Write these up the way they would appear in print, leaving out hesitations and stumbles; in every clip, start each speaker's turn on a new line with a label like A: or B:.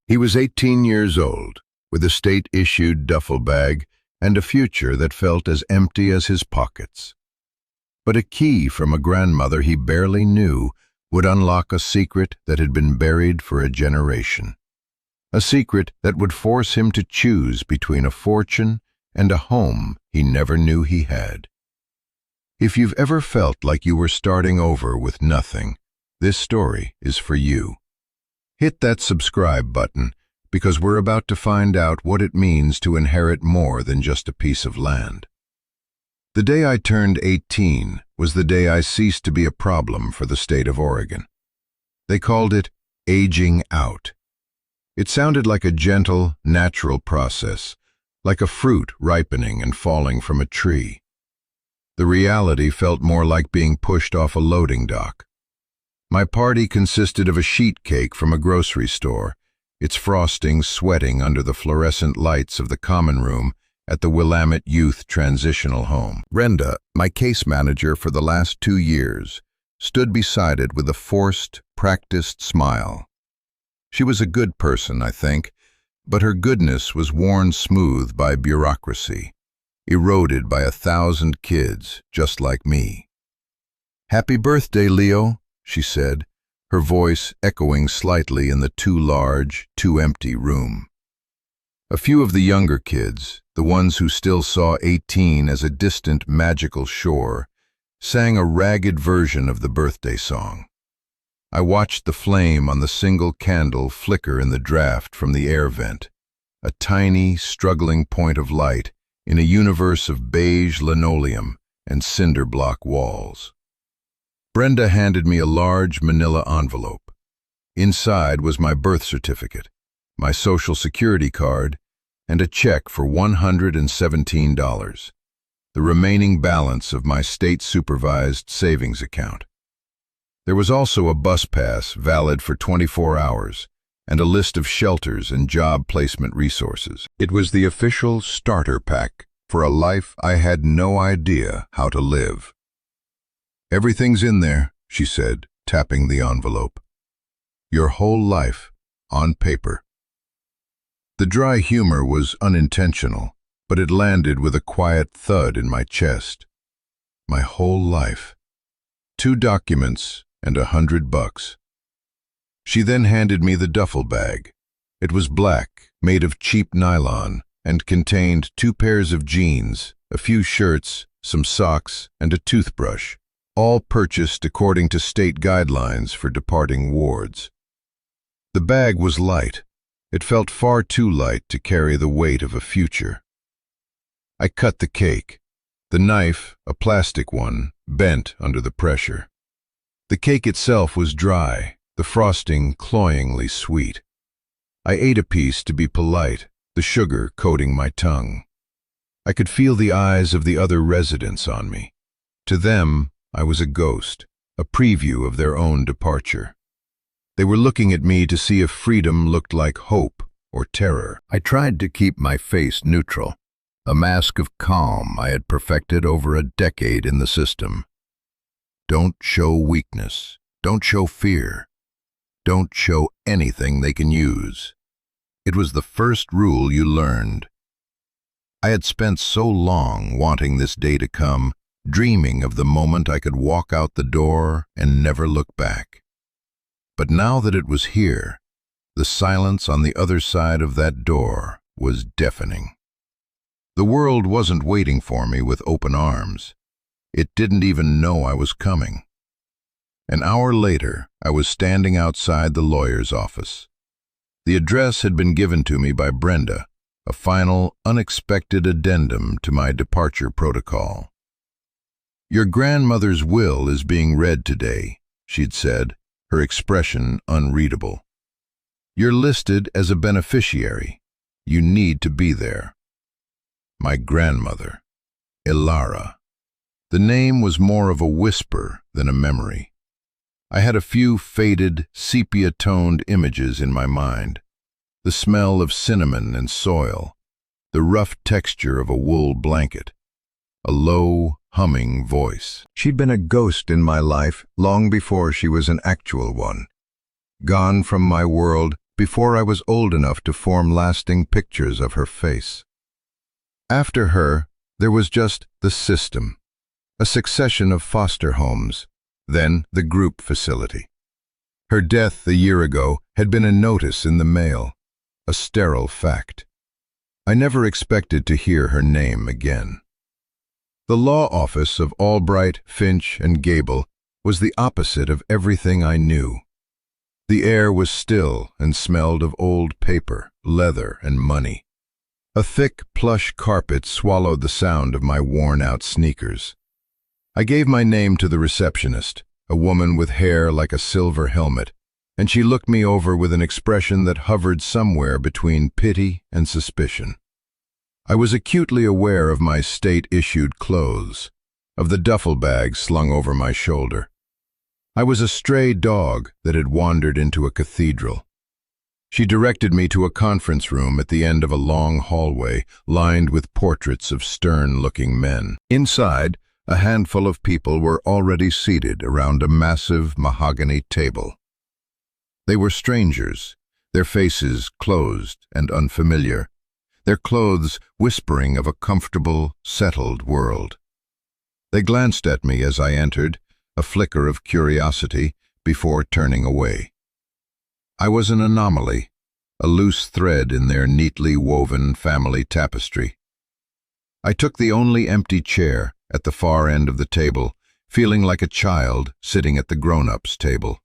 A: He was 18 years old, with a state-issued duffel bag and a future that felt as empty as his pockets. But a key from a grandmother he barely knew would unlock a secret that had been buried for a generation. A secret that would force him to choose between a fortune and a home he never knew he had. If you've ever felt like you were starting over with nothing, this story is for you. Hit that subscribe button, because we're about to find out what it means to inherit more than just a piece of land. The day I turned 18 was the day I ceased to be a problem for the state of Oregon. They called it aging out. It sounded like a gentle, natural process, like a fruit ripening and falling from a tree. The reality felt more like being pushed off a loading dock. My party consisted of a sheet cake from a grocery store, its frosting sweating under the fluorescent lights of the common room at the Willamette Youth Transitional Home. Brenda, my case manager for the last 2 years, stood beside it with a forced, practiced smile. She was a good person, I think, but her goodness was worn smooth by bureaucracy, eroded by 1,000 kids just like me. "Happy birthday, Leo," she said, her voice echoing slightly in the too large, too empty room. A few of the younger kids, the ones who still saw 18 as a distant, magical shore, sang a ragged version of the birthday song. I watched the flame on the single candle flicker in the draft from the air vent, a tiny, struggling point of light in a universe of beige linoleum and cinder block walls. Brenda handed me a large manila envelope. Inside was my birth certificate, my social security card, and a check for $117, the remaining balance of my state-supervised savings account. There was also a bus pass valid for 24 hours and a list of shelters and job placement resources. It was the official starter pack for a life I had no idea how to live. "Everything's in there," she said, tapping the envelope. "Your whole life, on paper." The dry humor was unintentional, but it landed with a quiet thud in my chest. My whole life. 2 documents and $100. She then handed me the duffel bag. It was black, made of cheap nylon, and contained 2 pairs of jeans, a few shirts, some socks, and a toothbrush, all purchased according to state guidelines for departing wards. The bag was light. It felt far too light to carry the weight of a future. I cut the cake. The knife, a plastic one, bent under the pressure. The cake itself was dry, the frosting cloyingly sweet. I ate a piece to be polite, the sugar coating my tongue. I could feel the eyes of the other residents on me. To them, I was a ghost, a preview of their own departure. They were looking at me to see if freedom looked like hope or terror. I tried to keep my face neutral, a mask of calm I had perfected over a decade in the system. Don't show weakness. Don't show fear. Don't show anything they can use. It was the first rule you learned. I had spent so long wanting this day to come, dreaming of the moment I could walk out the door and never look back. But now that it was here, the silence on the other side of that door was deafening. The world wasn't waiting for me with open arms. It didn't even know I was coming. An hour later, I was standing outside the lawyer's office. The address had been given to me by Brenda, a final, unexpected addendum to my departure protocol. "Your grandmother's will is being read today," she'd said, her expression unreadable. "You're listed as a beneficiary. You need to be there." My grandmother, Ilara. The name was more of a whisper than a memory. I had a few faded, sepia-toned images in my mind. The smell of cinnamon and soil, the rough texture of a wool blanket, a low, humming voice. She'd been a ghost in my life long before she was an actual one. Gone from my world before I was old enough to form lasting pictures of her face. After her, there was just the system, a succession of foster homes, then the group facility. Her death a year ago had been a notice in the mail, a sterile fact. I never expected to hear her name again. The law office of Albright, Finch, and Gable was the opposite of everything I knew. The air was still and smelled of old paper, leather, and money. A thick, plush carpet swallowed the sound of my worn-out sneakers. I gave my name to the receptionist, a woman with hair like a silver helmet, and she looked me over with an expression that hovered somewhere between pity and suspicion. I was acutely aware of my state-issued clothes, of the duffel bag slung over my shoulder. I was a stray dog that had wandered into a cathedral. She directed me to a conference room at the end of a long hallway lined with portraits of stern-looking men. Inside, a handful of people were already seated around a massive mahogany table. They were strangers, their faces closed and unfamiliar, their clothes whispering of a comfortable, settled world. They glanced at me as I entered, a flicker of curiosity, before turning away. I was an anomaly, a loose thread in their neatly woven family tapestry. I took the only empty chair at the far end of the table, feeling like a child sitting at the grown-ups' table.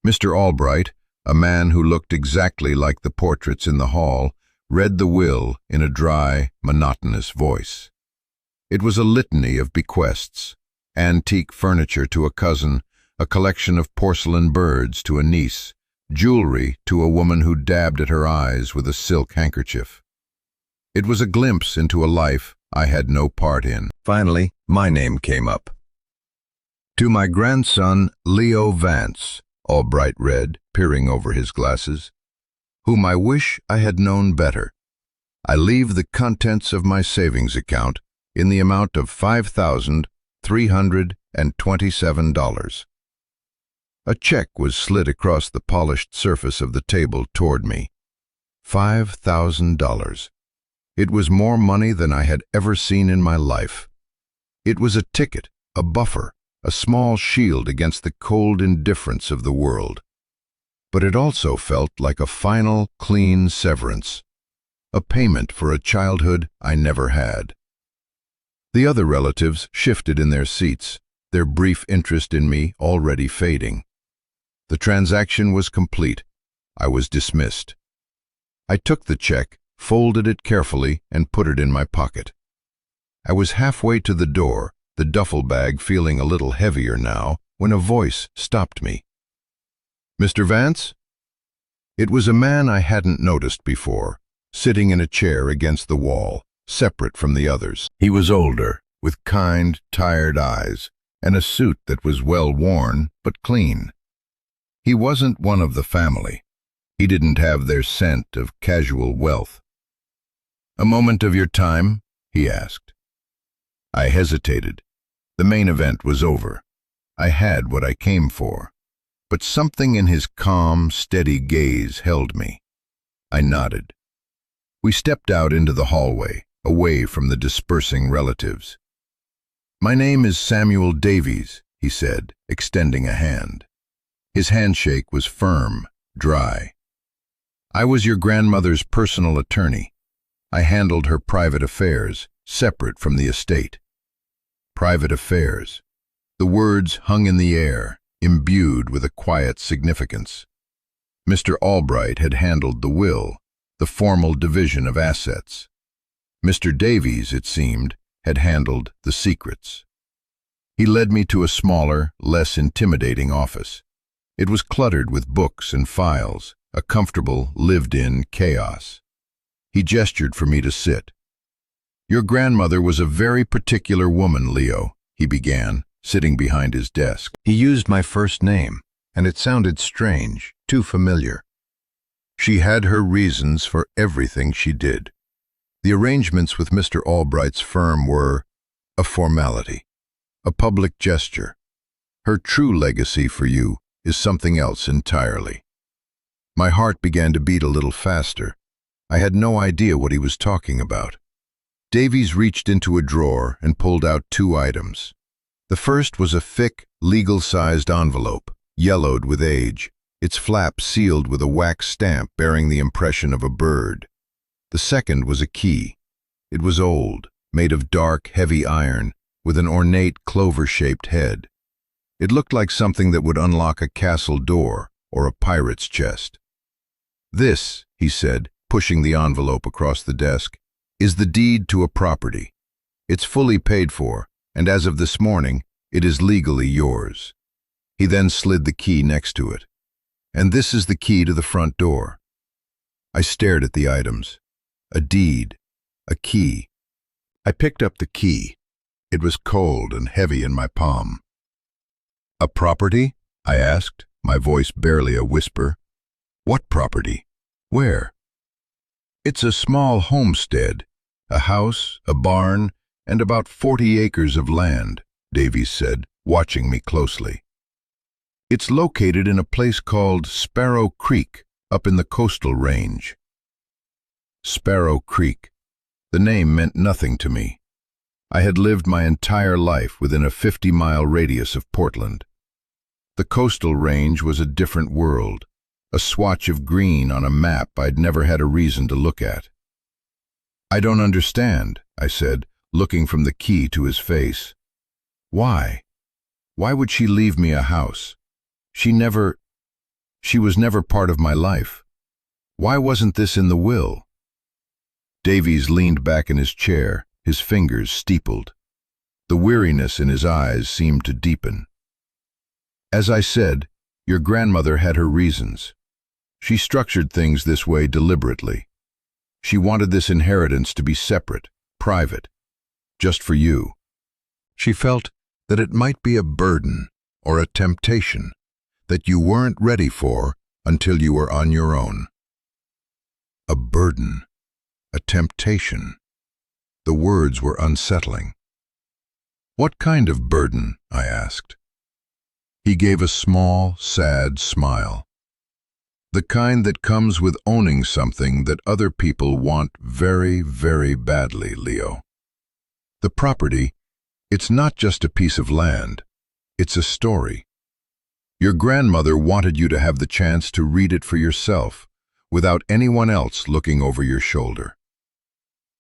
A: Mr. Albright, a man who looked exactly like the portraits in the hall, read the will in a dry, monotonous voice. It was a litany of bequests, antique furniture to a cousin, a collection of porcelain birds to a niece, jewelry to a woman who dabbed at her eyes with a silk handkerchief. It was a glimpse into a life I had no part in. Finally, my name came up. To my grandson, Leo Vance, Albright read, peering over his glasses, whom I wish I had known better. I leave the contents of my savings account in the amount of $5,327. A check was slid across the polished surface of the table toward me. $5,000. It was more money than I had ever seen in my life. It was a ticket, a buffer, a small shield against the cold indifference of the world. But it also felt like a final, clean severance, a payment for a childhood I never had. The other relatives shifted in their seats, their brief interest in me already fading. The transaction was complete. I was dismissed. I took the check, folded it carefully, and put it in my pocket. I was halfway to the door, the duffel bag feeling a little heavier now, when a voice stopped me. "Mr. Vance?" It was a man I hadn't noticed before, sitting in a chair against the wall, separate from the others. He was older, with kind, tired eyes, and a suit that was well worn but clean. He wasn't one of the family. He didn't have their scent of casual wealth. "A moment of your time?" he asked. I hesitated. The main event was over. I had what I came for. But something in his calm, steady gaze held me. I nodded. We stepped out into the hallway, away from the dispersing relatives. "My name is Samuel Davies," he said, extending a hand. His handshake was firm, dry. "I was your grandmother's personal attorney. I handled her private affairs, separate from the estate." Private affairs. The words hung in the air, imbued with a quiet significance. Mr. Albright had handled the will, the formal division of assets. Mr. Davies, it seemed, had handled the secrets. He led me to a smaller, less intimidating office. It was cluttered with books and files, a comfortable, lived-in chaos. He gestured for me to sit. "Your grandmother was a very particular woman, Leo," he began, sitting behind his desk. He used my first name, and it sounded strange, too familiar. She had her reasons for everything she did. The arrangements with Mr. Albright's firm were a formality, a public gesture. Her true legacy for you is something else entirely. My heart began to beat a little faster. I had no idea what he was talking about. Davies reached into a drawer and pulled out 2 items. The first was a thick, legal-sized envelope, yellowed with age, its flap sealed with a wax stamp bearing the impression of a bird. The second was a key. It was old, made of dark, heavy iron, with an ornate clover-shaped head. It looked like something that would unlock a castle door or a pirate's chest. "This," he said, pushing the envelope across the desk, "is the deed to a property. It's fully paid for, and as of this morning, it is legally yours." He then slid the key next to it. "And this is the key to the front door." I stared at the items. A deed, a key. I picked up the key. It was cold and heavy in my palm. "A property?" I asked, my voice barely a whisper. "What property? Where?" "It's a small homestead, a house, a barn, and about 40 acres of land," Davies said, watching me closely. "It's located in a place called Sparrow Creek, up in the coastal range." Sparrow Creek. The name meant nothing to me. I had lived my entire life within a 50-mile radius of Portland. The coastal range was a different world, a swatch of green on a map I'd never had a reason to look at. "I don't understand," I said, looking from the key to his face. "Why? Why would she leave me a house? She was never part of my life. Why wasn't this in the will?" Davies leaned back in his chair, his fingers steepled. The weariness in his eyes seemed to deepen. "As I said, your grandmother had her reasons. She structured things this way deliberately. She wanted this inheritance to be separate, private, just for you. She felt that it might be a burden or a temptation that you weren't ready for until you were on your own." A burden, a temptation. The words were unsettling. "What kind of burden?" I asked. He gave a small, sad smile. "The kind that comes with owning something that other people want very, very badly, Leo. The property, it's not just a piece of land. It's a story. Your grandmother wanted you to have the chance to read it for yourself, without anyone else looking over your shoulder."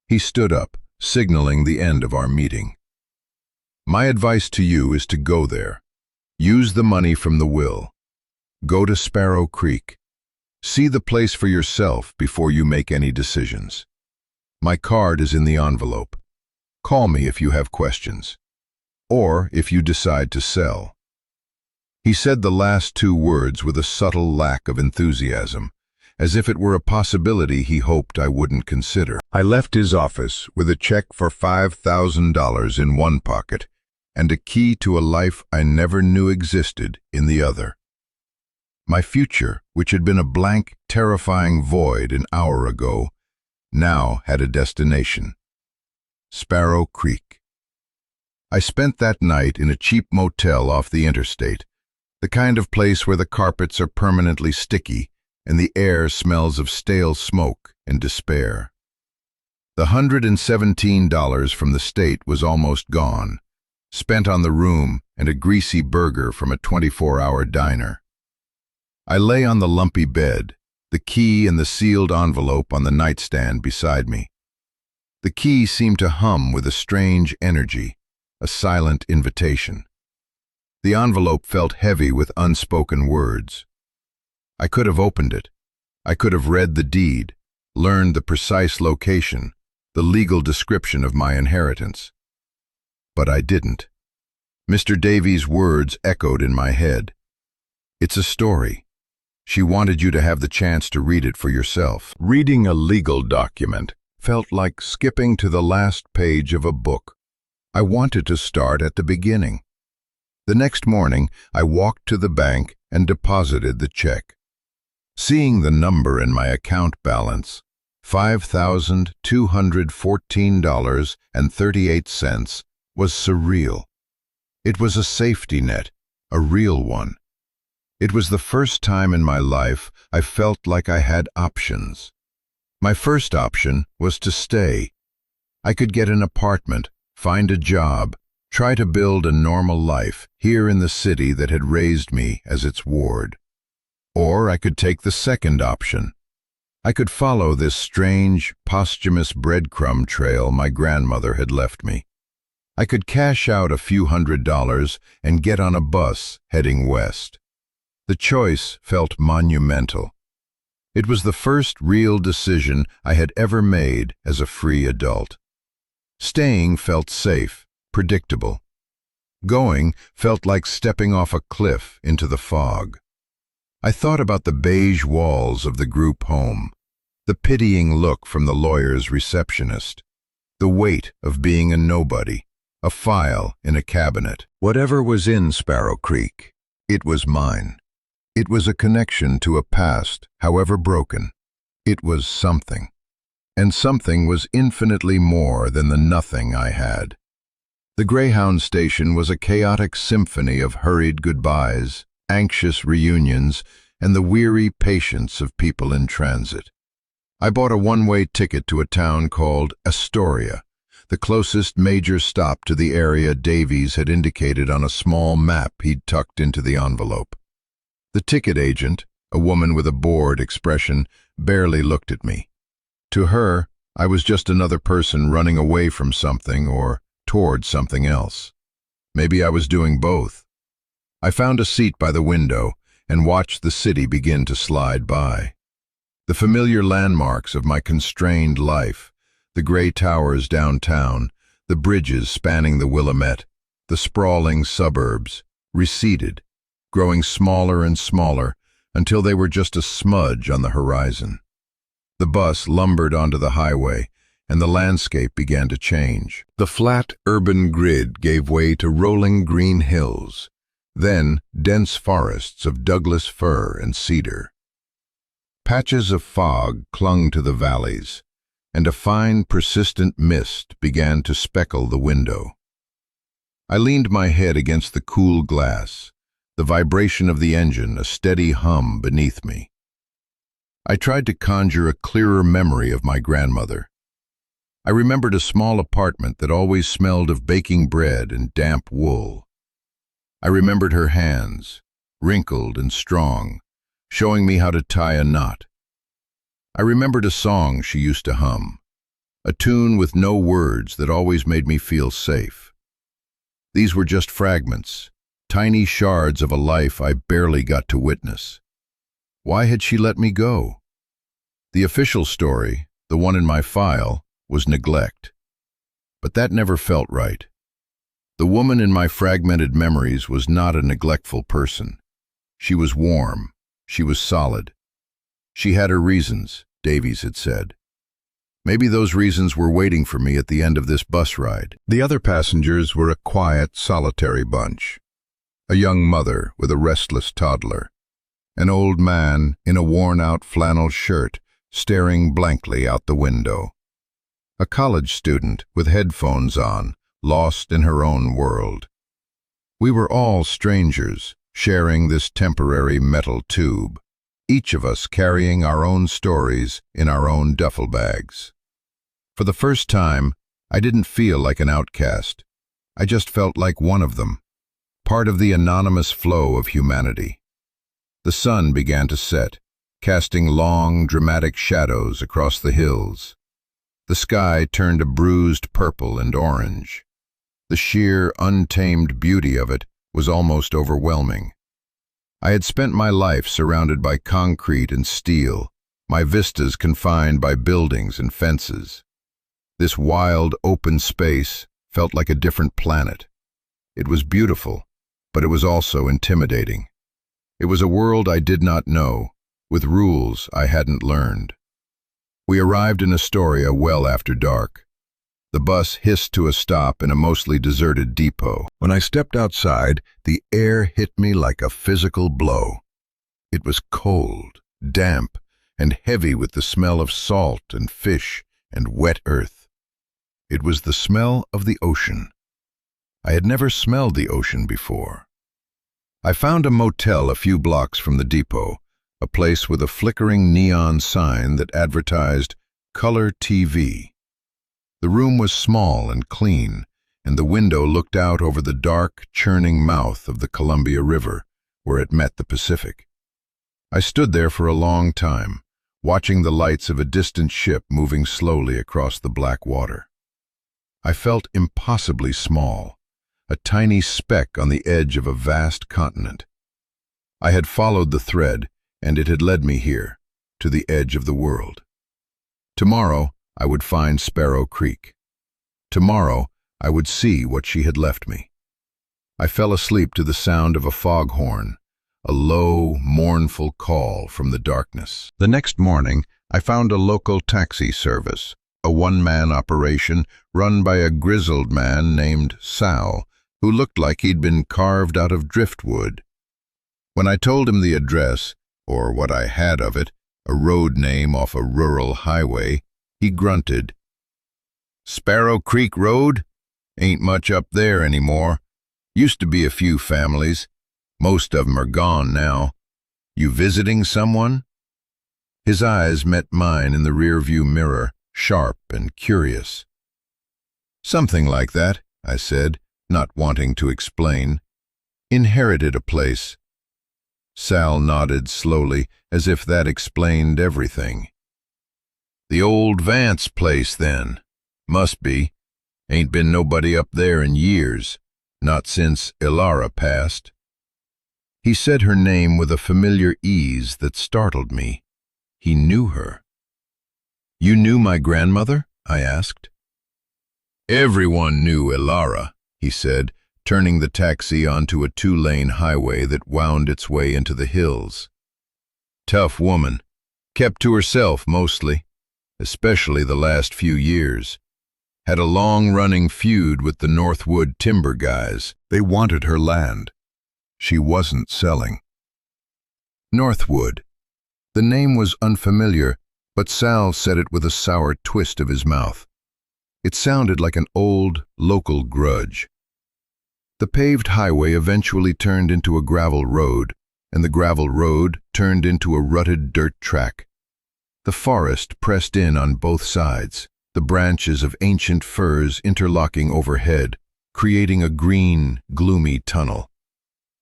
A: He stood up, signaling the end of our meeting. "My advice to you is to go there. Use the money from the will. Go to Sparrow Creek. See the place for yourself before you make any decisions. My card is in the envelope. Call me if you have questions, or if you decide to sell." He said the last 2 words with a subtle lack of enthusiasm, as if it were a possibility he hoped I wouldn't consider. I left his office with a check for $5,000 in one pocket and a key to a life I never knew existed in the other. My future, which had been a blank, terrifying void an hour ago, now had a destination. Sparrow Creek. I spent that night in a cheap motel off the interstate, the kind of place where the carpets are permanently sticky and the air smells of stale smoke and despair. The $117 from the state was almost gone, spent on the room and a greasy burger from a 24-hour diner. I lay on the lumpy bed, the key and the sealed envelope on the nightstand beside me. The key seemed to hum with a strange energy, a silent invitation. The envelope felt heavy with unspoken words. I could have opened it. I could have read the deed, learned the precise location, the legal description of my inheritance. But I didn't. Mr. Davies' words echoed in my head. "It's a story. She wanted you to have the chance to read it for yourself." Reading a legal document felt like skipping to the last page of a book. I wanted to start at the beginning. The next morning, I walked to the bank and deposited the check. Seeing the number in my account balance, $5,214.38, was surreal. It was a safety net, a real one. It was the first time in my life I felt like I had options. My first option was to stay. I could get an apartment, find a job, try to build a normal life here in the city that had raised me as its ward. Or I could take the second option. I could follow this strange, posthumous breadcrumb trail my grandmother had left me. I could cash out a few $100s and get on a bus heading west. The choice felt monumental. It was the first real decision I had ever made as a free adult. Staying felt safe, predictable. Going felt like stepping off a cliff into the fog. I thought about the beige walls of the group home, the pitying look from the lawyer's receptionist, the weight of being a nobody, a file in a cabinet. Whatever was in Sparrow Creek, it was mine. It was a connection to a past, however broken. It was something. And something was infinitely more than the nothing I had. The Greyhound station was a chaotic symphony of hurried goodbyes, anxious reunions, and the weary patience of people in transit. I bought a one-way ticket to a town called Astoria, the closest major stop to the area Davies had indicated on a small map he'd tucked into the envelope. The ticket agent, a woman with a bored expression, barely looked at me. To her, I was just another person running away from something or toward something else. Maybe I was doing both. I found a seat by the window and watched the city begin to slide by. The familiar landmarks of my constrained life, the gray towers downtown, the bridges spanning the Willamette, the sprawling suburbs, receded, growing smaller and smaller until they were just a smudge on the horizon. The bus lumbered onto the highway, and the landscape began to change. The flat urban grid gave way to rolling green hills, then dense forests of Douglas fir and cedar. Patches of fog clung to the valleys, and a fine, persistent mist began to speckle the window. I leaned my head against the cool glass, the vibration of the engine a steady hum beneath me. I tried to conjure a clearer memory of my grandmother. I remembered a small apartment that always smelled of baking bread and damp wool. I remembered her hands, wrinkled and strong, showing me how to tie a knot. I remembered a song she used to hum, a tune with no words that always made me feel safe. These were just fragments, tiny shards of a life I barely got to witness. Why had she let me go? The official story, the one in my file, was neglect. But that never felt right. The woman in my fragmented memories was not a neglectful person. She was warm. She was solid. She had her reasons, Davies had said. Maybe those reasons were waiting for me at the end of this bus ride. The other passengers were a quiet, solitary bunch. A young mother with a restless toddler. An old man in a worn-out flannel shirt staring blankly out the window. A college student with headphones on, lost in her own world. We were all strangers, sharing this temporary metal tube, each of us carrying our own stories in our own duffel bags. For the first time, I didn't feel like an outcast. I just felt like one of them, part of the anonymous flow of humanity. The sun began to set, casting long, dramatic shadows across the hills. The sky turned a bruised purple and orange. The sheer, untamed beauty of it was almost overwhelming. I had spent my life surrounded by concrete and steel, my vistas confined by buildings and fences. This wild, open space felt like a different planet. It was beautiful, but it was also intimidating. It was a world I did not know, with rules I hadn't learned. We arrived in Astoria well after dark. The bus hissed to a stop in a mostly deserted depot. When I stepped outside, the air hit me like a physical blow. It was cold, damp, and heavy with the smell of salt and fish and wet earth. It was the smell of the ocean. I had never smelled the ocean before. I found a motel a few blocks from the depot, a place with a flickering neon sign that advertised color TV. The room was small and clean, and the window looked out over the dark, churning mouth of the Columbia River, where it met the Pacific. I stood there for a long time, watching the lights of a distant ship moving slowly across the black water. I felt impossibly small, a tiny speck on the edge of a vast continent. I had followed the thread, and it had led me here, to the edge of the world. Tomorrow, I would find Sparrow Creek. Tomorrow, I would see what she had left me. I fell asleep to the sound of a foghorn, a low, mournful call from the darkness. The next morning, I found a local taxi service, a one-man operation run by a grizzled man named Sal, who looked like he'd been carved out of driftwood. When I told him the address, or what I had of it, a road name off a rural highway, he grunted. "Sparrow Creek Road? Ain't much up there anymore. Used to be a few families. Most of 'em are gone now. You visiting someone?" His eyes met mine in the rearview mirror, sharp and curious. "Something like that," I said, not wanting to explain. "Inherited a place." Sal nodded slowly, as if that explained everything. "The old Vance place, then. Must be. Ain't been nobody up there in years, not since Ilara passed." He said her name with a familiar ease that startled me. He knew her. "You knew my grandmother?" I asked. "Everyone knew Ilara," he said, turning the taxi onto a two-lane highway that wound its way into the hills. "Tough woman. Kept to herself mostly, especially the last few years. Had a long-running feud with the Northwood timber guys. They wanted her land. She wasn't selling." Northwood. The name was unfamiliar, but Sal said it with a sour twist of his mouth. It sounded like an old, local grudge. The paved highway eventually turned into a gravel road, and the gravel road turned into a rutted dirt track. The forest pressed in on both sides, the branches of ancient firs interlocking overhead, creating a green, gloomy tunnel.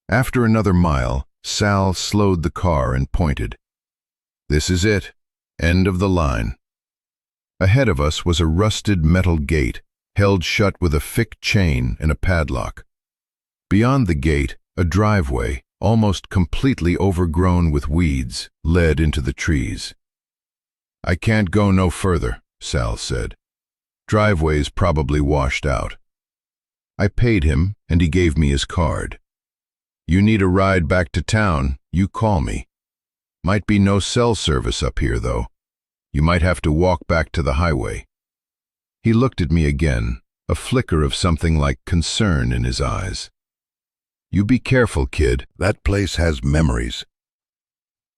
A: After another mile, Sal slowed the car and pointed. "This is it. End of the line." Ahead of us was a rusted metal gate, held shut with a thick chain and a padlock. Beyond the gate, a driveway, almost completely overgrown with weeds, led into the trees. "I can't go no further," Sal said. "Driveway's probably washed out." I paid him, and he gave me his card. "You need a ride back to town, you call me. Might be no cell service up here, though. You might have to walk back to the highway." He looked at me again, a flicker of something like concern in his eyes. "You be careful, kid. That place has memories."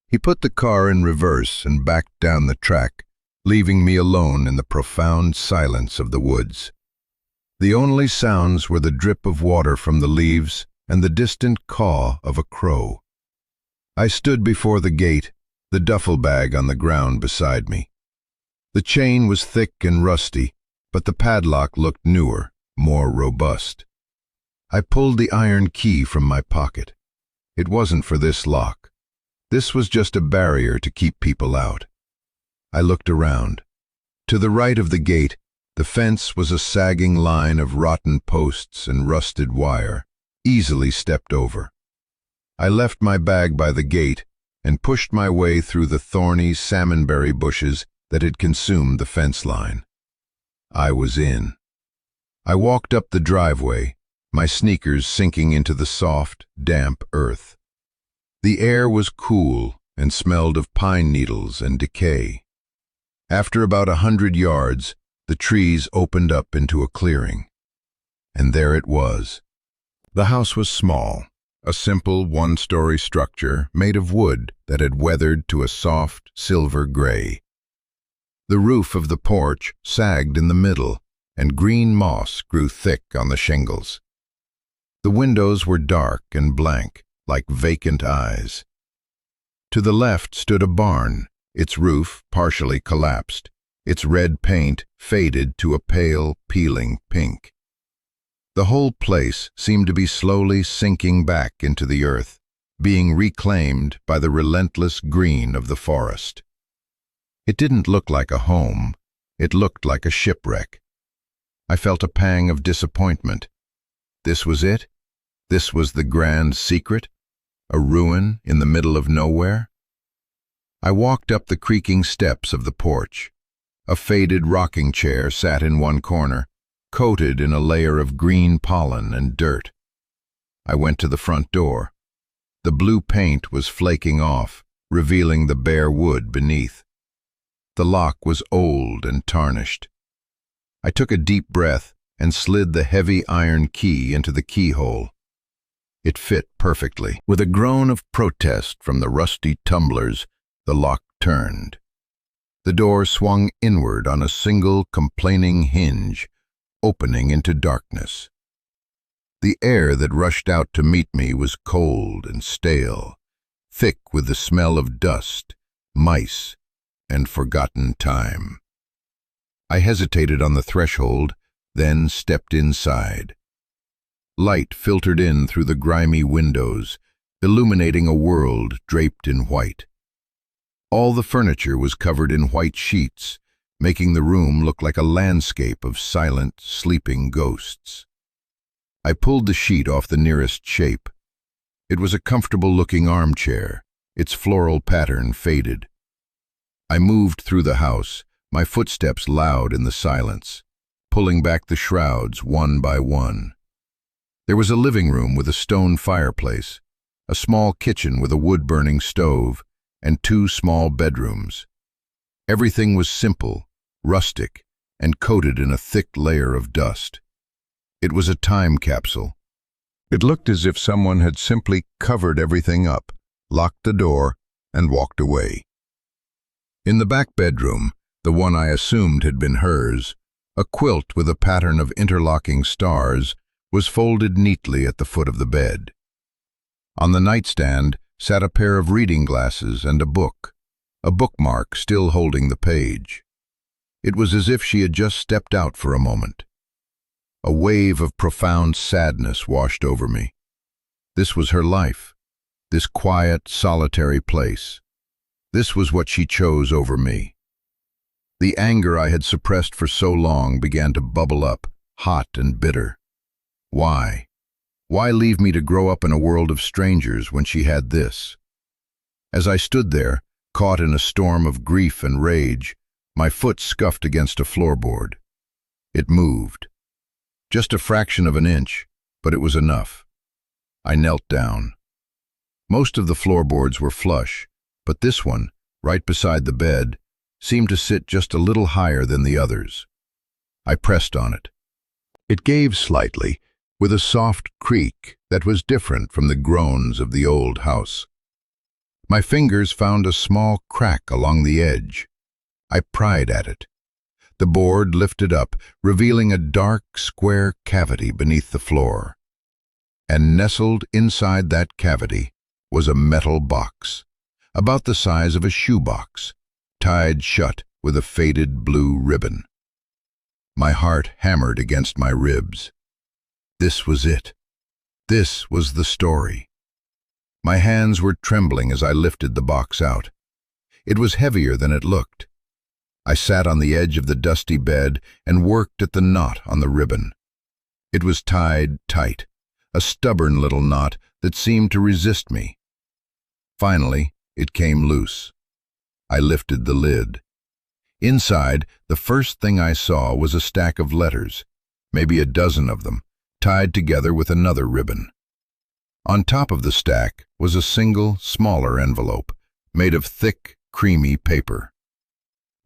A: He put the car in reverse and backed down the track, leaving me alone in the profound silence of the woods. The only sounds were the drip of water from the leaves and the distant caw of a crow. I stood before the gate, the duffel bag on the ground beside me. The chain was thick and rusty, but the padlock looked newer, more robust. I pulled the iron key from my pocket. It wasn't for this lock. This was just a barrier to keep people out. I looked around. To the right of the gate, the fence was a sagging line of rotten posts and rusted wire, easily stepped over. I left my bag by the gate and pushed my way through the thorny salmonberry bushes that had consumed the fence line. I was in. I walked up the driveway, my sneakers sinking into the soft, damp earth. The air was cool and smelled of pine needles and decay. After about 100 yards, the trees opened up into a clearing. And there it was. The house was small, a simple one-story structure made of wood that had weathered to a soft, silver gray. The roof of the porch sagged in the middle, and green moss grew thick on the shingles. The windows were dark and blank, like vacant eyes. To the left stood a barn, its roof partially collapsed, its red paint faded to a pale, peeling pink. The whole place seemed to be slowly sinking back into the earth, being reclaimed by the relentless green of the forest. It didn't look like a home, it looked like a shipwreck. I felt a pang of disappointment. This was it? This was the grand secret? A ruin in the middle of nowhere? I walked up the creaking steps of the porch. A faded rocking chair sat in one corner, coated in a layer of green pollen and dirt. I went to the front door. The blue paint was flaking off, revealing the bare wood beneath. The lock was old and tarnished. I took a deep breath and slid the heavy iron key into the keyhole. It fit perfectly. With a groan of protest from the rusty tumblers, the lock turned. The door swung inward on a single complaining hinge, opening into darkness. The air that rushed out to meet me was cold and stale, thick with the smell of dust, mice, and forgotten time. I hesitated on the threshold, then stepped inside. Light filtered in through the grimy windows, illuminating a world draped in white. All the furniture was covered in white sheets, making the room look like a landscape of silent, sleeping ghosts. I pulled the sheet off the nearest shape. It was a comfortable-looking armchair, its floral pattern faded. I moved through the house, my footsteps loud in the silence, pulling back the shrouds one by one. There was a living room with a stone fireplace, a small kitchen with a wood-burning stove, and 2 small bedrooms. Everything was simple, rustic, and coated in a thick layer of dust. It was a time capsule. It looked as if someone had simply covered everything up, locked the door, and walked away. In the back bedroom, the one I assumed had been hers, a quilt with a pattern of interlocking stars was folded neatly at the foot of the bed. On the nightstand sat a pair of reading glasses and a bookmark still holding the page. It was as if she had just stepped out for a moment. A wave of profound sadness washed over me. This was her life, this quiet, solitary place. This was what she chose over me. The anger I had suppressed for so long began to bubble up, hot and bitter. Why? Why leave me to grow up in a world of strangers when she had this? As I stood there, caught in a storm of grief and rage, my foot scuffed against a floorboard. It moved. Just a fraction of an inch, but it was enough. I knelt down. Most of the floorboards were flush, but this one, right beside the bed, seemed to sit just a little higher than the others. I pressed on it. It gave slightly, with a soft creak that was different from the groans of the old house. My fingers found a small crack along the edge. I pried at it. The board lifted up, revealing a dark, square cavity beneath the floor. And nestled inside that cavity was a metal box, about the size of a shoebox, tied shut with a faded blue ribbon. My heart hammered against my ribs. This was it. This was the story. My hands were trembling as I lifted the box out. It was heavier than it looked. I sat on the edge of the dusty bed and worked at the knot on the ribbon. It was tied tight, a stubborn little knot that seemed to resist me. Finally, it came loose. I lifted the lid. Inside, the first thing I saw was a stack of letters, maybe a dozen of them, tied together with another ribbon. On top of the stack was a single, smaller envelope, made of thick, creamy paper.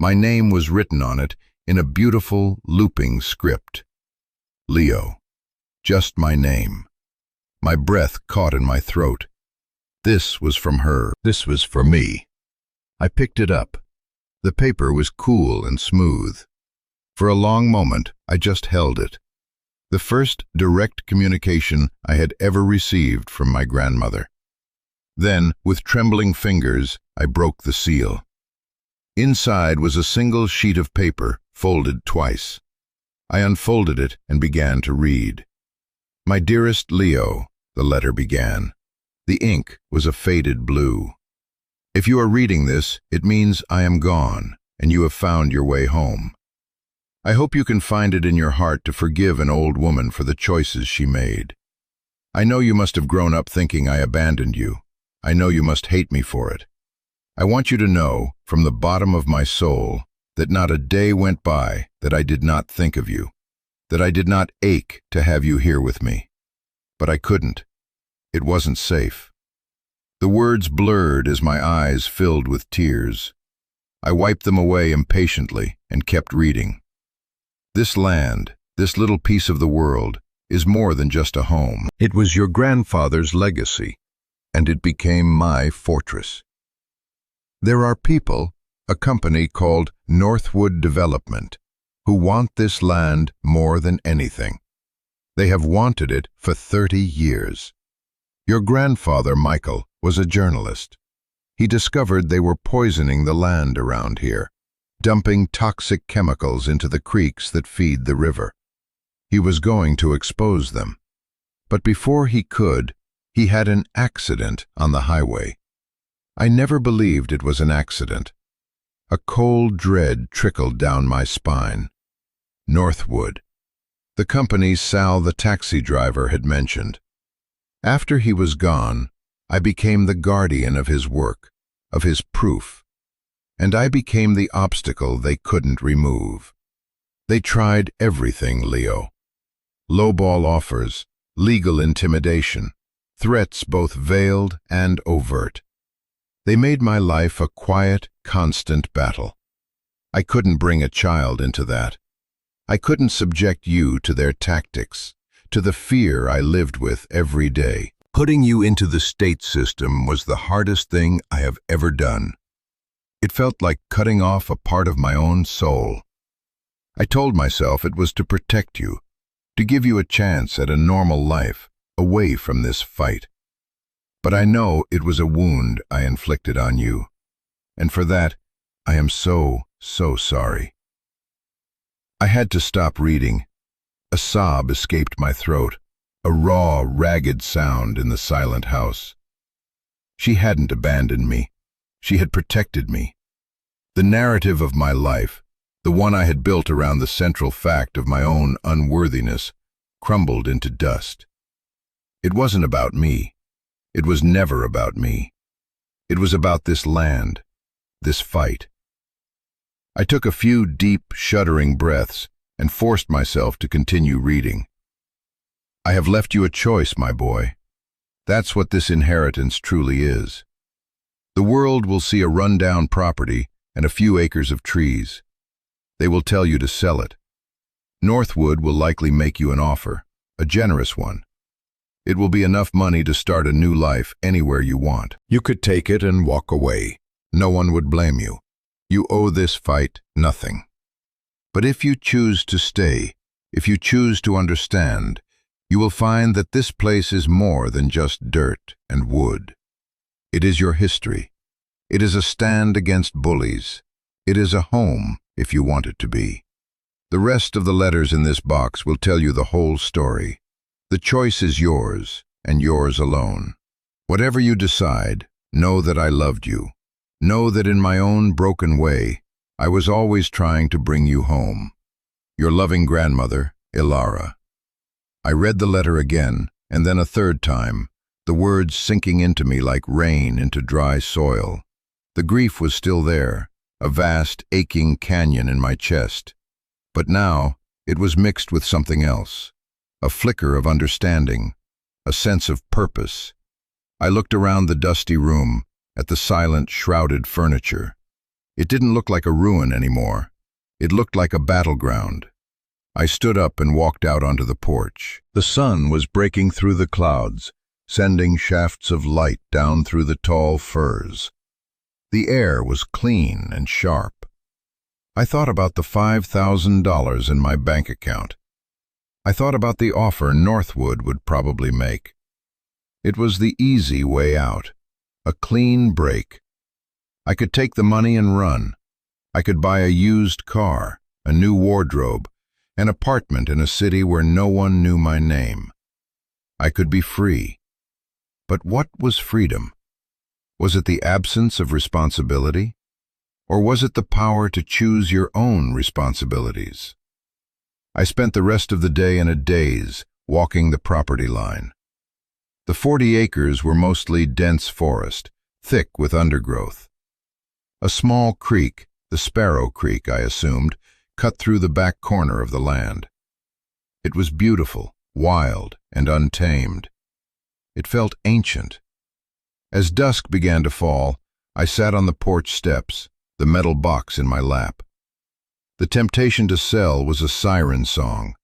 A: My name was written on it in a beautiful, looping script. Leo. Just my name. My breath caught in my throat. This was from her. This was for me. I picked it up. The paper was cool and smooth. For a long moment, I just held it. The first direct communication I had ever received from my grandmother. Then, with trembling fingers, I broke the seal. Inside was a single sheet of paper, folded twice. I unfolded it and began to read. "My dearest Leo," the letter began. The ink was a faded blue. "If you are reading this, it means I am gone, and you have found your way home. I hope you can find it in your heart to forgive an old woman for the choices she made. I know you must have grown up thinking I abandoned you. I know you must hate me for it. I want you to know, from the bottom of my soul, that not a day went by that I did not think of you, that I did not ache to have you here with me. But I couldn't. It wasn't safe." The words blurred as my eyes filled with tears. I wiped them away impatiently and kept reading. "This land, this little piece of the world, is more than just a home. It was your grandfather's legacy, and it became my fortress. There are people, a company called Northwood Development, who want this land more than anything. They have wanted it for 30 years. Your grandfather, Michael, was a journalist. He discovered they were poisoning the land around here, dumping toxic chemicals into the creeks that feed the river. He was going to expose them. But before he could, he had an accident on the highway. I never believed it was an accident. A cold dread trickled down my spine. Northwood, the company Sal the taxi driver had mentioned. After he was gone, I became the guardian of his work, of his proof, and I became the obstacle they couldn't remove. They tried everything, Leo. Lowball offers, legal intimidation, threats both veiled and overt. They made my life a quiet, constant battle. I couldn't bring a child into that. I couldn't subject you to their tactics, to the fear I lived with every day. Putting you into the state system was the hardest thing I have ever done. It felt like cutting off a part of my own soul. I told myself it was to protect you, to give you a chance at a normal life, away from this fight. But I know it was a wound I inflicted on you, and for that, I am so sorry. I had to stop reading. A sob escaped my throat, a raw, ragged sound in the silent house. She hadn't abandoned me. She had protected me. The narrative of my life, the one I had built around the central fact of my own unworthiness, crumbled into dust. It wasn't about me. It was never about me. It was about this land, this fight. I took a few deep, shuddering breaths and forced myself to continue reading. I have left you a choice, my boy. That's what this inheritance truly is. The world will see a run-down property and a few acres of trees. They will tell you to sell it. Northwood will likely make you an offer, a generous one. It will be enough money to start a new life anywhere you want. You could take it and walk away. No one would blame you. You owe this fight nothing. But if you choose to stay, if you choose to understand, you will find that this place is more than just dirt and wood. It is your history. It is a stand against bullies. It is a home, if you want it to be. The rest of the letters in this box will tell you the whole story. The choice is yours, and yours alone. Whatever you decide, know that I loved you. Know that in my own broken way, I was always trying to bring you home. Your loving grandmother, Ilara. I read the letter again, and then a third time, the words sinking into me like rain into dry soil. The grief was still there, a vast, aching canyon in my chest. But now, it was mixed with something else. A flicker of understanding, a sense of purpose. I looked around the dusty room, at the silent, shrouded furniture. It didn't look like a ruin anymore. It looked like a battleground. I stood up and walked out onto the porch. The sun was breaking through the clouds, sending shafts of light down through the tall firs. The air was clean and sharp. I thought about the $5,000 in my bank account. I thought about the offer Northwood would probably make. It was the easy way out. a clean break. I could take the money and run. I could buy a used car, a new wardrobe, an apartment in a city where no one knew my name. I could be free. But what was freedom? Was it the absence of responsibility? Or was it the power to choose your own responsibilities? I spent the rest of the day in a daze, walking the property line. The 40 acres were mostly dense forest, thick with undergrowth. A small creek, the Sparrow Creek, I assumed, cut through the back corner of the land. It was beautiful, wild, and untamed. It felt ancient. As dusk began to fall, I sat on the porch steps, the metal box in my lap. The temptation to sell was a siren song.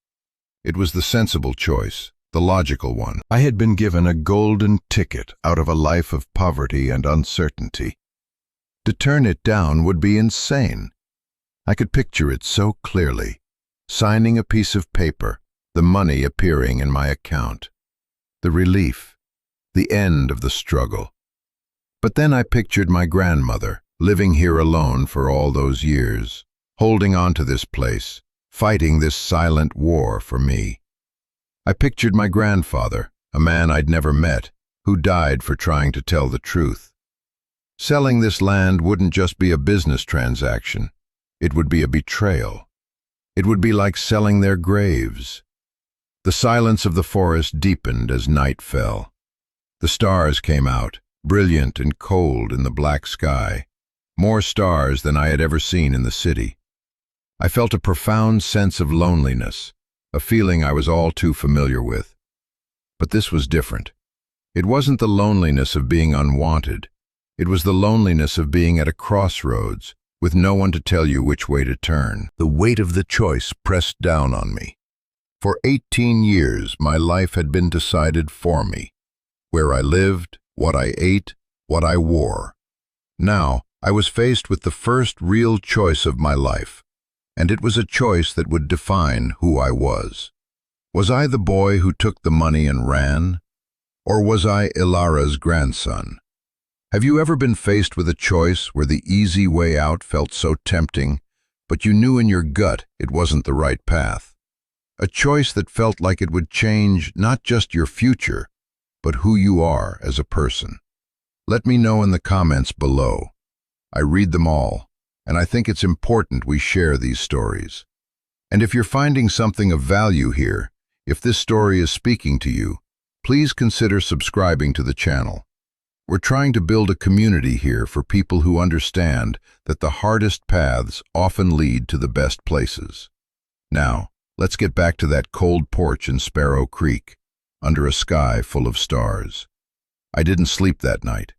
A: It was the sensible choice, the logical one. I had been given a golden ticket out of a life of poverty and uncertainty. To turn it down would be insane. I could picture it so clearly, signing a piece of paper, the money appearing in my account. The relief, the end of the struggle. But then I pictured my grandmother, living here alone for all those years, holding on to this place, fighting this silent war for me. I pictured my grandfather, a man I'd never met, who died for trying to tell the truth. Selling this land wouldn't just be a business transaction. It would be a betrayal. It would be like selling their graves. The silence of the forest deepened as night fell. The stars came out, brilliant and cold in the black sky, more stars than I had ever seen in the city. I felt a profound sense of loneliness, a feeling I was all too familiar with. But this was different. It wasn't the loneliness of being unwanted. It was the loneliness of being at a crossroads, with no one to tell you which way to turn. The weight of the choice pressed down on me. For 18 years, my life had been decided for me. Where I lived, what I ate, what I wore. Now, I was faced with the first real choice of my life, and it was a choice that would define who I was. Was I the boy who took the money and ran? Or was I Ilara's grandson? Have you ever been faced with a choice where the easy way out felt so tempting, but you knew in your gut it wasn't the right path? A choice that felt like it would change not just your future, but who you are as a person. Let me know in the comments below. I read them all, and I think it's important we share these stories. And if you're finding something of value here, if this story is speaking to you, please consider subscribing to the channel. We're trying to build a community here for people who understand that the hardest paths often lead to the best places. Now, let's get back to that cold porch in Sparrow Creek, under a sky full of stars. I didn't sleep that night.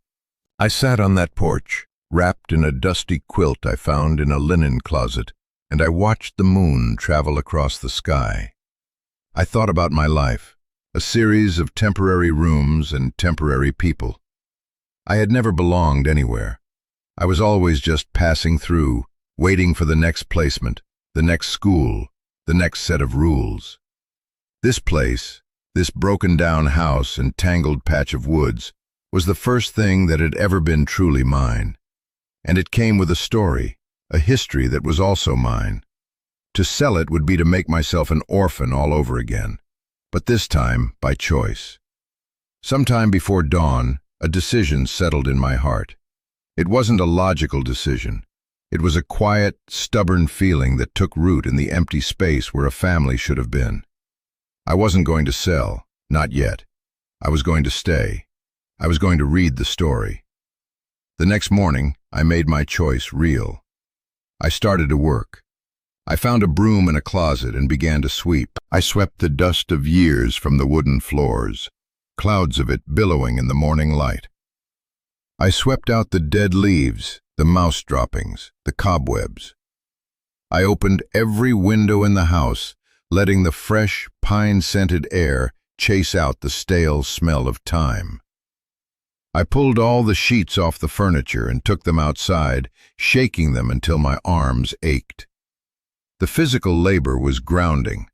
A: I sat on that porch, wrapped in a dusty quilt I found in a linen closet, and I watched the moon travel across the sky. I thought about my life, a series of temporary rooms and temporary people. I had never belonged anywhere. I was always just passing through, waiting for the next placement, the next school, the next set of rules. This place, this broken-down house and tangled patch of woods, was the first thing that had ever been truly mine. And it came with a story, a history that was also mine. To sell it would be to make myself an orphan all over again, but this time by choice. Sometime before dawn, a decision settled in my heart. It wasn't a logical decision. It was a quiet, stubborn feeling that took root in the empty space where a family should have been. I wasn't going to sell, not yet. I was going to stay. I was going to read the story. The next morning, I made my choice real. I started to work. I found a broom in a closet and began to sweep. I swept the dust of years from the wooden floors, clouds of it billowing in the morning light. I swept out the dead leaves, the mouse droppings, the cobwebs. I opened every window in the house, letting the fresh, pine-scented air chase out the stale smell of time. I pulled all the sheets off the furniture and took them outside, shaking them until my arms ached. The physical labor was grounding.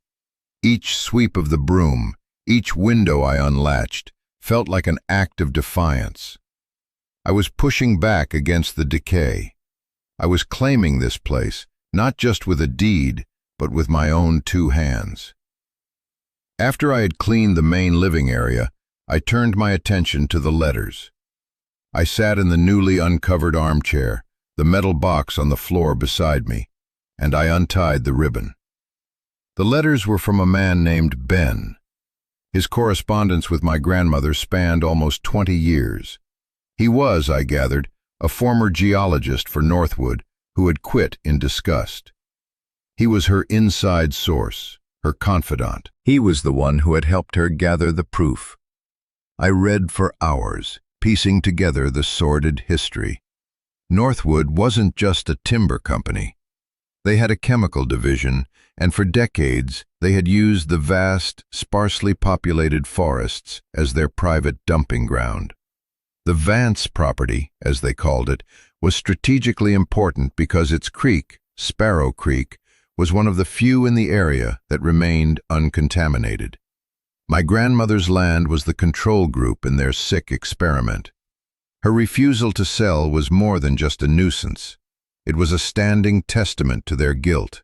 A: Each sweep of the broom, each window I unlatched, felt like an act of defiance. I was pushing back against the decay. I was claiming this place, not just with a deed, but with my own 2 hands. After I had cleaned the main living area, I turned my attention to the letters. I sat in the newly uncovered armchair, the metal box on the floor beside me, and I untied the ribbon. The letters were from a man named Ben. His correspondence with my grandmother spanned almost 20 years. He was, I gathered, a former geologist for Northwood who had quit in disgust. He was her inside source, her confidant. He was the one who had helped her gather the proof. I read for hours, piecing together the sordid history. Northwood wasn't just a timber company. They had a chemical division, and for decades they had used the vast, sparsely populated forests as their private dumping ground. The Vance property, as they called it, was strategically important because its creek, Sparrow Creek, was one of the few in the area that remained uncontaminated. My grandmother's land was the control group in their sick experiment. Her refusal to sell was more than just a nuisance. It was a standing testament to their guilt.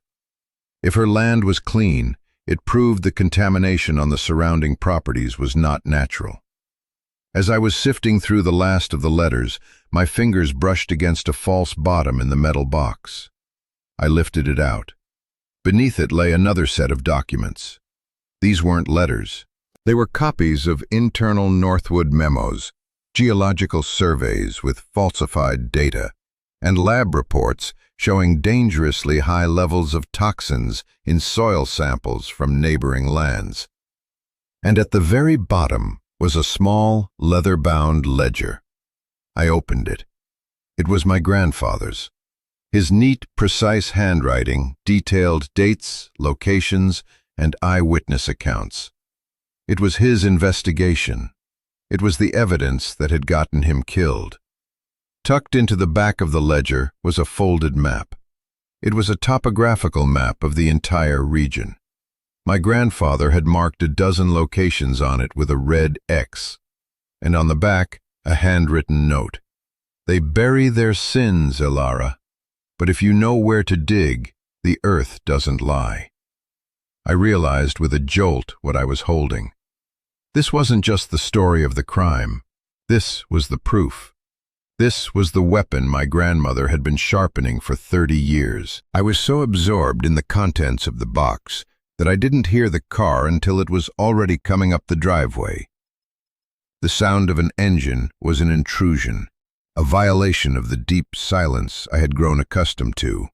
A: If her land was clean, it proved the contamination on the surrounding properties was not natural. As I was sifting through the last of the letters, my fingers brushed against a false bottom in the metal box. I lifted it out. Beneath it lay another set of documents. These weren't letters. They were copies of internal Northwood memos, geological surveys with falsified data, and lab reports showing dangerously high levels of toxins in soil samples from neighboring lands. And at the very bottom was a small, leather-bound ledger. I opened it. It was my grandfather's. His neat, precise handwriting detailed dates, locations, and eyewitness accounts. It was his investigation. It was the evidence that had gotten him killed. Tucked into the back of the ledger was a folded map. It was a topographical map of the entire region. My grandfather had marked a dozen locations on it with a red X, and on the back, a handwritten note. They bury their sins, Ilara, but if you know where to dig, the earth doesn't lie. I realized with a jolt what I was holding. This wasn't just the story of the crime. This was the proof. This was the weapon my grandmother had been sharpening for 30 years. I was so absorbed in the contents of the box that I didn't hear the car until it was already coming up the driveway. The sound of an engine was an intrusion, a violation of the deep silence I had grown accustomed to.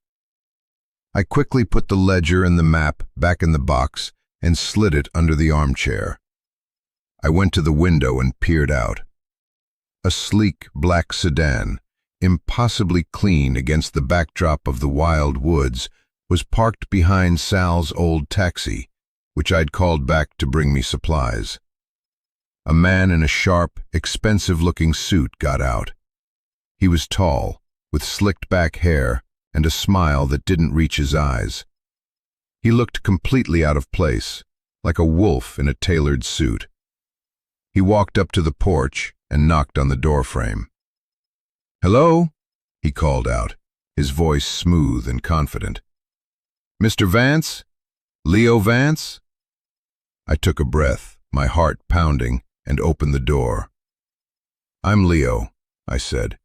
A: I quickly put the ledger and the map back in the box and slid it under the armchair. I went to the window and peered out. A sleek black sedan, impossibly clean against the backdrop of the wild woods, was parked behind Sal's old taxi, which I'd called back to bring me supplies. A man in a sharp, expensive-looking suit got out. He was tall, with slicked-back hair and a smile that didn't reach his eyes. He looked completely out of place, like a wolf in a tailored suit. He walked up to the porch and knocked on the doorframe. "Hello?" he called out, his voice smooth and confident. "Mr. Vance? Leo Vance?" I took a breath, my heart pounding, and opened the door. "I'm Leo," I said.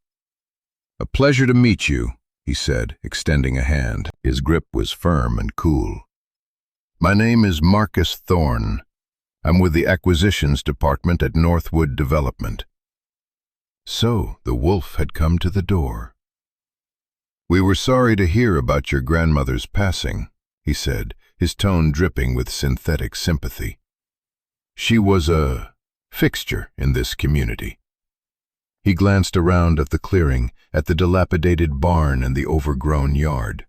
A: "A pleasure to meet you," he said, extending a hand. His grip was firm and cool. "My name is Marcus Thorne. I'm with the Acquisitions Department at Northwood Development." So the wolf had come to the door. "We were sorry to hear about your grandmother's passing," he said, his tone dripping with synthetic sympathy. "She was a fixture in this community." He glanced around at the clearing, at the dilapidated barn and the overgrown yard.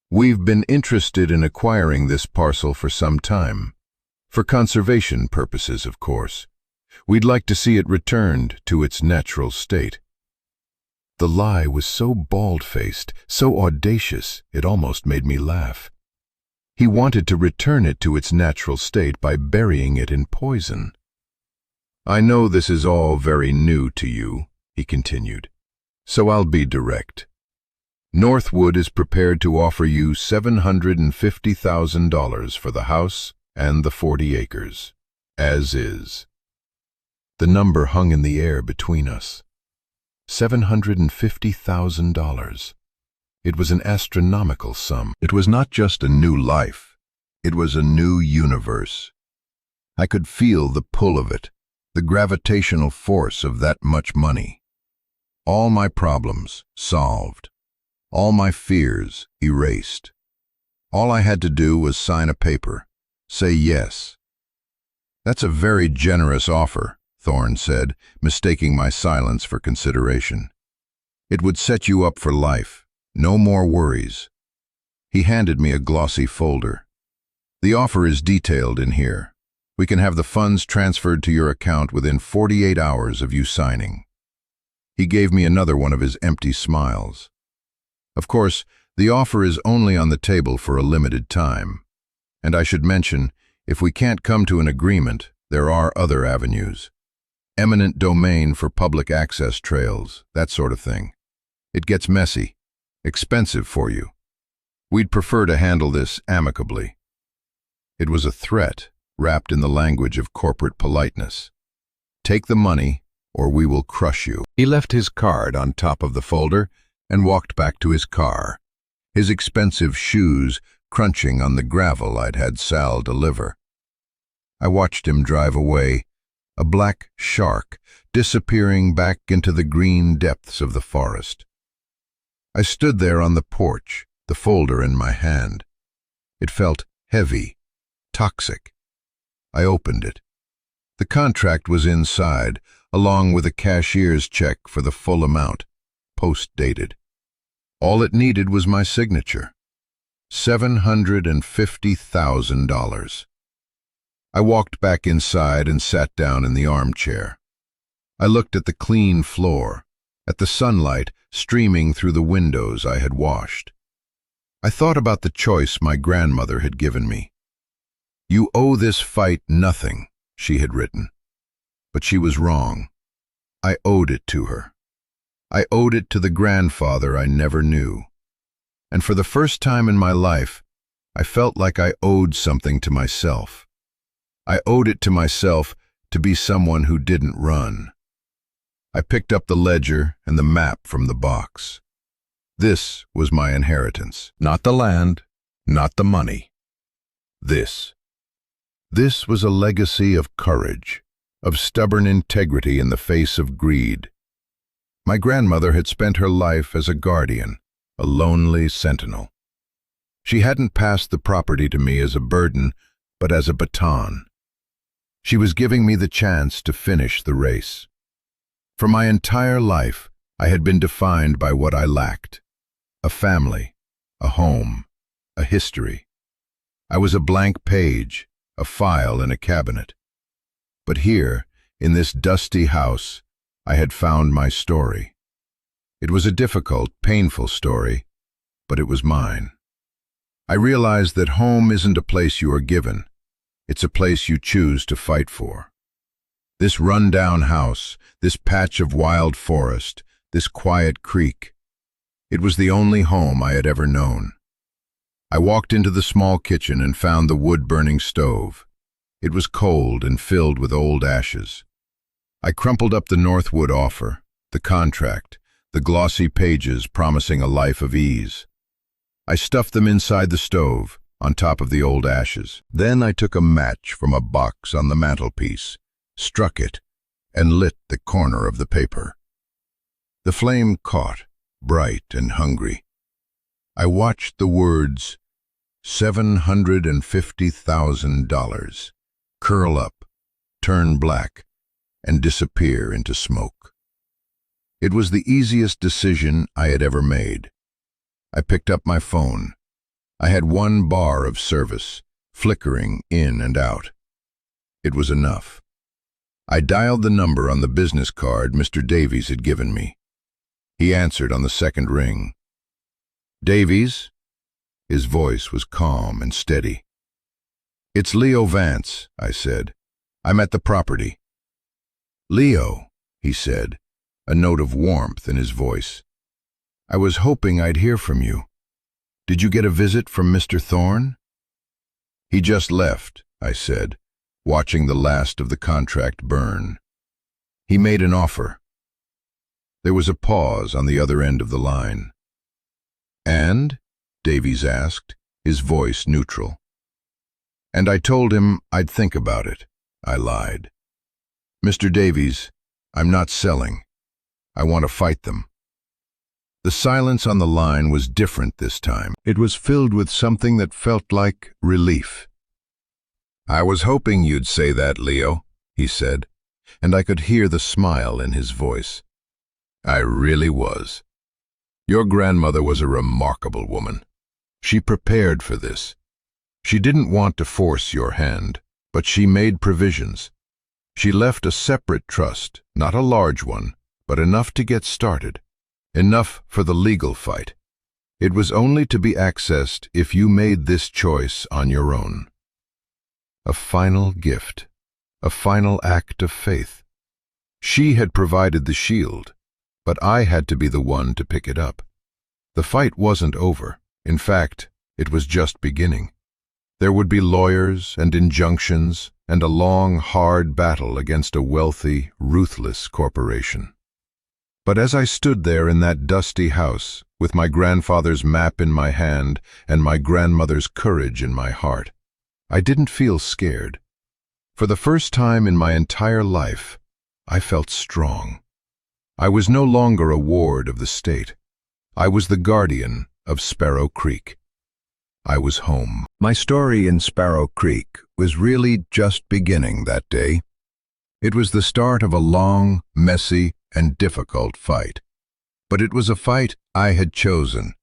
A: "We've been interested in acquiring this parcel for some time. For conservation purposes, of course. We'd like to see it returned to its natural state." The lie was so bald-faced, so audacious, it almost made me laugh. He wanted to return it to its natural state by burying it in poison. "I know this is all very new to you," he continued. So I'll be direct. Northwood is prepared to offer you $750,000 for the house and the 40 acres, as is. The number hung in the air between us. $750,000. It was an astronomical sum. It was not just a new life. It was a new universe. I could feel the pull of it, the gravitational force of that much money. All my problems solved. All my fears erased. All I had to do was sign a paper, say yes. That's a very generous offer, Thorne said, mistaking my silence for consideration. It would set you up for life. No more worries. He handed me a glossy folder. The offer is detailed in here. We can have the funds transferred to your account within 48 hours of you signing. He gave me another one of his empty smiles. Of course, the offer is only on the table for a limited time. And I should mention, if we can't come to an agreement, there are other avenues. Eminent domain for public access trails, that sort of thing. It gets messy. Expensive for you. We'd prefer to handle this amicably. It was a threat wrapped in the language of corporate politeness. Take the money, or we will crush you. He left his card on top of the folder and walked back to his car, his expensive shoes crunching on the gravel I'd had Sal deliver. I watched him drive away, a black shark disappearing back into the green depths of the forest. I stood there on the porch, the folder in my hand. It felt heavy, toxic. I opened it. The contract was inside, along with a cashier's check for the full amount, post-dated. All it needed was my signature. $750,000. I walked back inside and sat down in the armchair. I looked at the clean floor, at the sunlight streaming through the windows I had washed. I thought about the choice my grandmother had given me. You owe this fight nothing, she had written. But she was wrong. I owed it to her. I owed it to the grandfather I never knew. And for the first time in my life, I felt like I owed something to myself. I owed it to myself to be someone who didn't run. I picked up the ledger and the map from the box. This was my inheritance. Not the land, not the money. This. This was a legacy of courage, of stubborn integrity in the face of greed. My grandmother had spent her life as a guardian, a lonely sentinel. She hadn't passed the property to me as a burden, but as a baton. She was giving me the chance to finish the race. For my entire life, I had been defined by what I lacked. A family, a home, a history. I was a blank page, a file in a cabinet. But here, in this dusty house, I had found my story. It was a difficult, painful story, but it was mine. I realized that home isn't a place you are given. It's a place you choose to fight for. This run-down house, this patch of wild forest, this quiet creek. It was the only home I had ever known. I walked into the small kitchen and found the wood-burning stove. It was cold and filled with old ashes. I crumpled up the Northwood offer, the contract, the glossy pages promising a life of ease. I stuffed them inside the stove, on top of the old ashes. Then I took a match from a box on the mantelpiece, struck it, and lit the corner of the paper. The flame caught, bright and hungry. I watched the words, $750,000, curl up, turn black, and disappear into smoke. It was the easiest decision I had ever made. I picked up my phone. I had one bar of service, flickering in and out. It was enough. I dialed the number on the business card Mr. Davies had given me. He answered on the second ring. "Davies?" His voice was calm and steady. "It's Leo Vance," I said. "I'm at the property." "Leo," he said. a note of warmth in his voice. "I was hoping I'd hear from you. Did you get a visit from Mr. Thorne?" "He just left," I said, watching the last of the contract burn. "He made an offer." There was a pause on the other end of the line. "And?" Davies asked, his voice neutral. "And I told him I'd think about it," I lied. "Mr. Davies, I'm not selling. I want to fight them." The silence on the line was different this time. It was filled with something that felt like relief. "I was hoping you'd say that, Leo," he said, and I could hear the smile in his voice. "I really was. Your grandmother was a remarkable woman. She prepared for this. She didn't want to force your hand, but she made provisions. She left a separate trust, not a large one, but enough to get started, enough for the legal fight. It was only to be accessed if you made this choice on your own. A final gift, a final act of faith. She had provided the shield, but I had to be the one to pick it up. The fight wasn't over. In fact, it was just beginning. There would be lawyers and injunctions and a long, hard battle against a wealthy, ruthless corporation. But as I stood there in that dusty house, with my grandfather's map in my hand and my grandmother's courage in my heart, I didn't feel scared. For the first time in my entire life, I felt strong. I was no longer a ward of the state. I was the guardian of Sparrow Creek. I was home. My story in Sparrow Creek was really just beginning that day. It was the start of a long, messy, and difficult fight. But it was a fight I had chosen.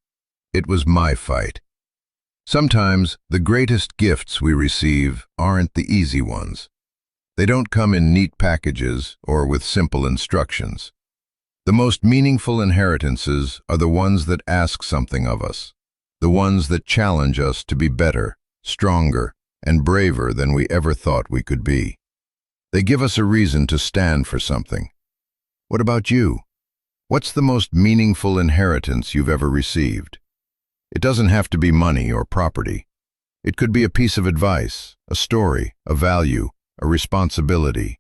A: It was my fight. Sometimes the greatest gifts we receive aren't the easy ones. They don't come in neat packages or with simple instructions. The most meaningful inheritances are the ones that ask something of us, the ones that challenge us to be better, stronger, and braver than we ever thought we could be. They give us a reason to stand for something. What about you? What's the most meaningful inheritance you've ever received? It doesn't have to be money or property. It could be a piece of advice, a story, a value, a responsibility.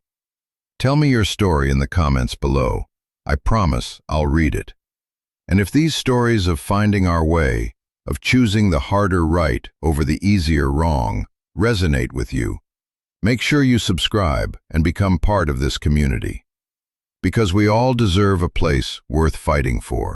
A: Tell me your story in the comments below. I promise I'll read it. And if these stories of finding our way, of choosing the harder right over the easier wrong, resonate with you, make sure you subscribe and become part of this community. Because we all deserve a place worth fighting for.